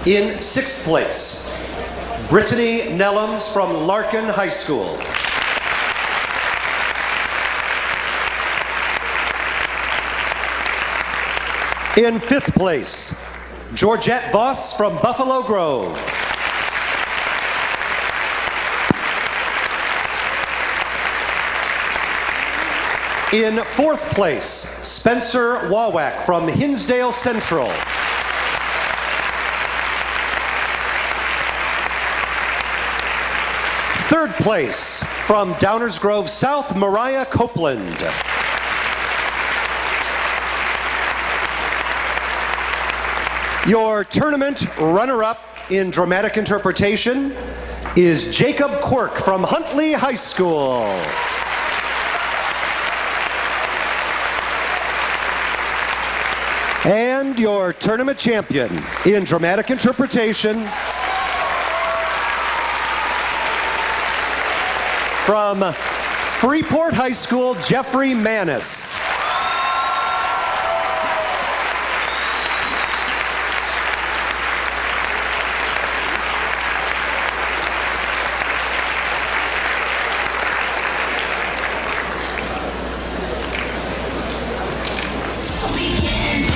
In 6th place, Brittany Nellums from Larkin High School. In 5th place, Georgette Voss from Buffalo Grove. In 4th place, Spencer Wawak from Hinsdale Central. Third place, from Downers Grove South, Mariah Copeland. Your tournament runner-up in dramatic interpretation is Jacob Quirk from Huntley High School. And your tournament champion in dramatic interpretation from Freeport High School, Jeffrey Manus.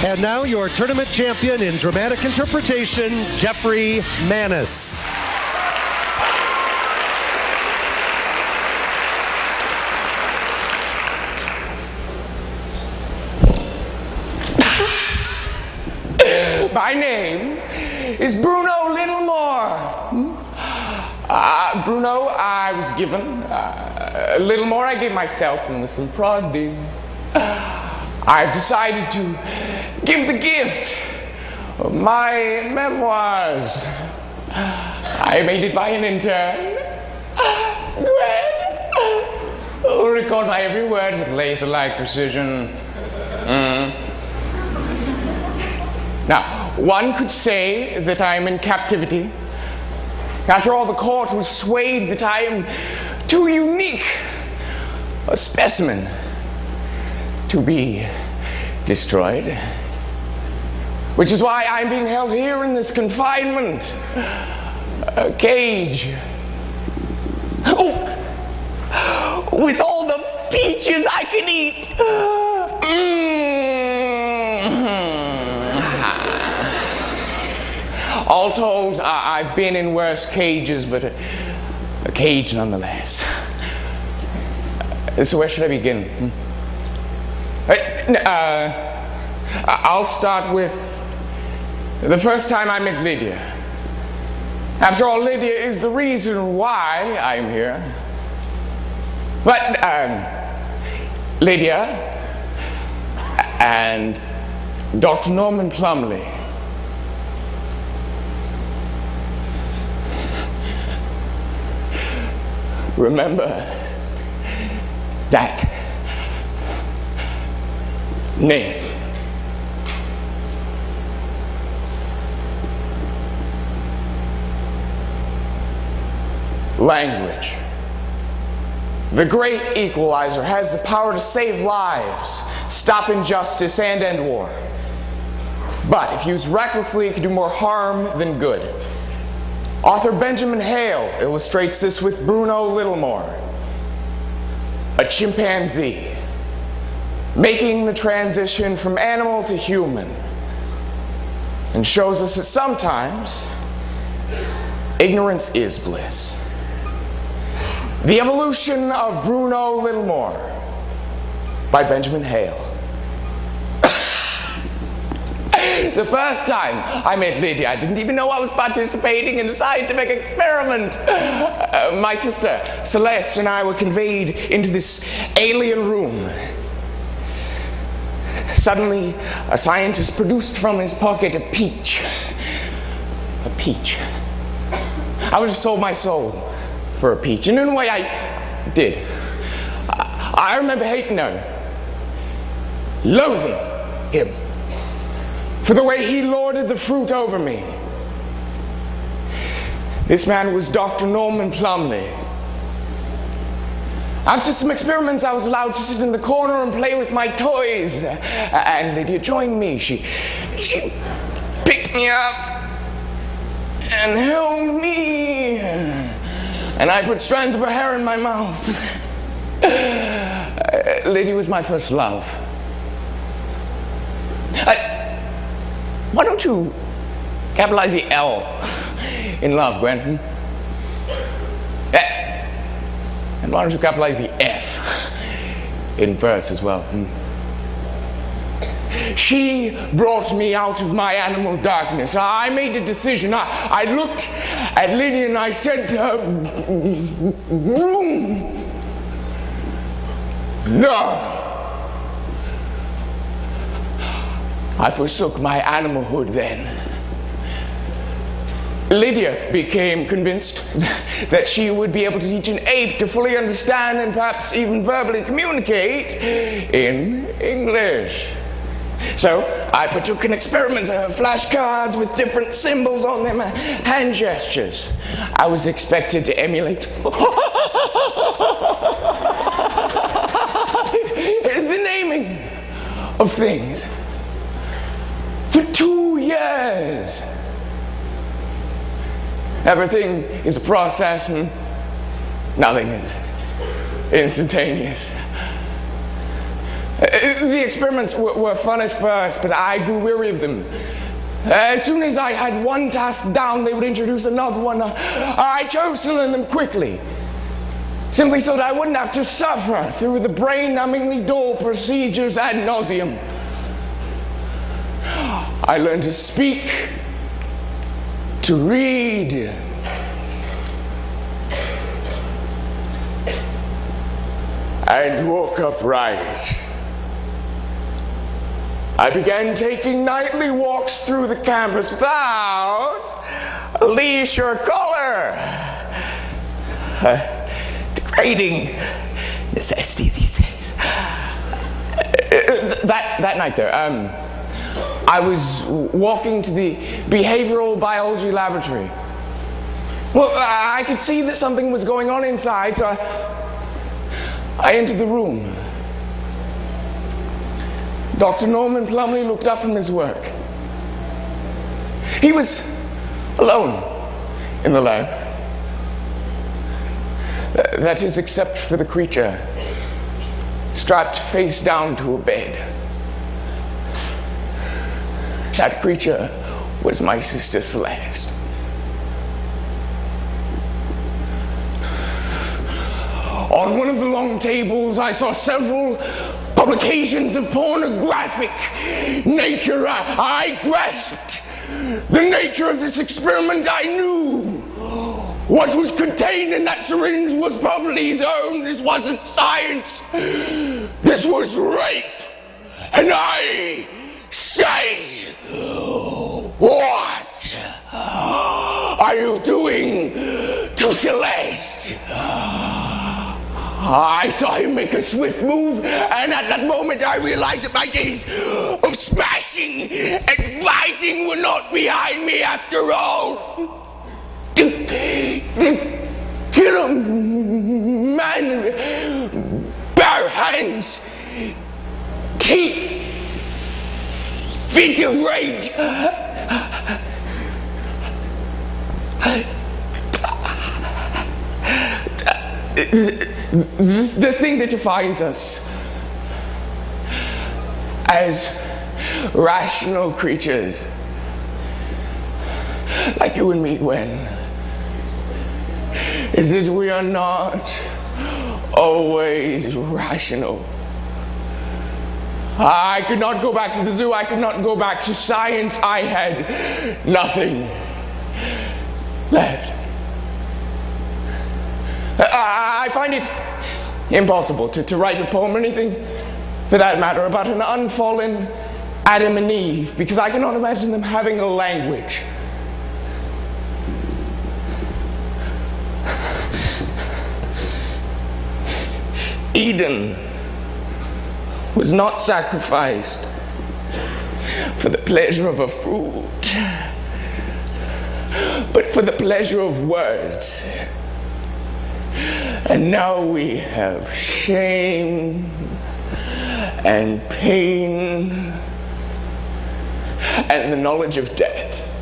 And now your tournament champion in dramatic interpretation, Jeffrey Manus. My name is Bruno Littlemore. Bruno, I was given. Littlemore, I gave myself, and with some prodding, I've decided to give the gift of my memoirs. I made it by an intern, Gwen, who record my every word with laser-like precision. Now, one could say that I am in captivity. After all, the court was swayed that I am too unique a specimen to be destroyed. Which is why I'm being held here in this confinement cage. Oh, with all the peaches I can eat. All told, I've been in worse cages, but a cage nonetheless. So where should I begin? I'll start with the first time I met Lydia. After all, Lydia is the reason why I'm here. But Lydia and Dr. Norman Plumley. Remember that name. Language. The great equalizer has the power to save lives, stop injustice, and end war. But if used recklessly, it can do more harm than good. Author Benjamin Hale illustrates this with Bruno Littlemore, a chimpanzee, making the transition from animal to human, and shows us that sometimes ignorance is bliss. The Evolution of Bruno Littlemore by Benjamin Hale. The first time I met Lydia, I didn't even know I was participating in a scientific experiment. My sister Celeste and I were conveyed into this alien room. Suddenly, a scientist produced from his pocket a peach. A peach. I would have sold my soul for a peach. And in a way, I did. I remember hating her, loathing him for the way he lorded the fruit over me. This man was Dr. Norman Plumley. After some experiments, I was allowed to sit in the corner and play with my toys. And Lydia joined me. She picked me up and held me, and I put strands of her hair in my mouth. Lydia was my first love. Why don't you capitalize the L in love, Gwen? And why don't you capitalize the F in verse as well? She brought me out of my animal darkness. I made a decision. I looked at Lydia and I said to her, "Boom! No!" I forsook my animalhood then. Lydia became convinced that she would be able to teach an ape to fully understand and perhaps even verbally communicate in English. So I partook in experiments, flashcards with different symbols on them, hand gestures. I was expected to emulate the naming of things. For 2 years. Everything is a process and nothing is instantaneous. The experiments were fun at first, but I grew weary of them. As soon as I had one task down, they would introduce another one. I chose to learn them quickly, simply so that I wouldn't have to suffer through the brain-numbingly dull procedures ad nauseum. I learned to speak, to read, and walk upright. I began taking nightly walks through the campus without a leash or collar. Degrading necessity these days. That night there, I was walking to the behavioral biology laboratory. Well, I could see that something was going on inside, so I entered the room. Dr. Norman Plumley looked up from his work. He was alone in the lab. That is, except for the creature strapped face down to a bed. That creature was my sister Celeste. On one of the long tables, I saw several publications of pornographic nature. I grasped the nature of this experiment. I knew what was contained in that syringe was probably his own. This wasn't science. This was rape. And I said, "What are you doing to Celeste?" I saw him make a swift move, and at that moment I realized that my days of smashing and biting were not behind me after all. To kill a man with bare hands, teeth, fit of rage. The thing that defines us as rational creatures, like you and me, Gwen, is that we are not always rational. I could not go back to the zoo. I could not go back to science. I had nothing left. I find it impossible to write a poem or anything, for that matter, about an unfallen Adam and Eve, because I cannot imagine them having a language. Eden was not sacrificed for the pleasure of a fruit, but for the pleasure of words. And now we have shame and pain and the knowledge of death.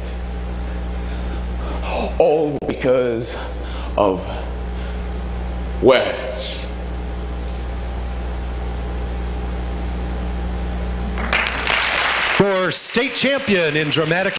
all because of words. For state champion in dramatic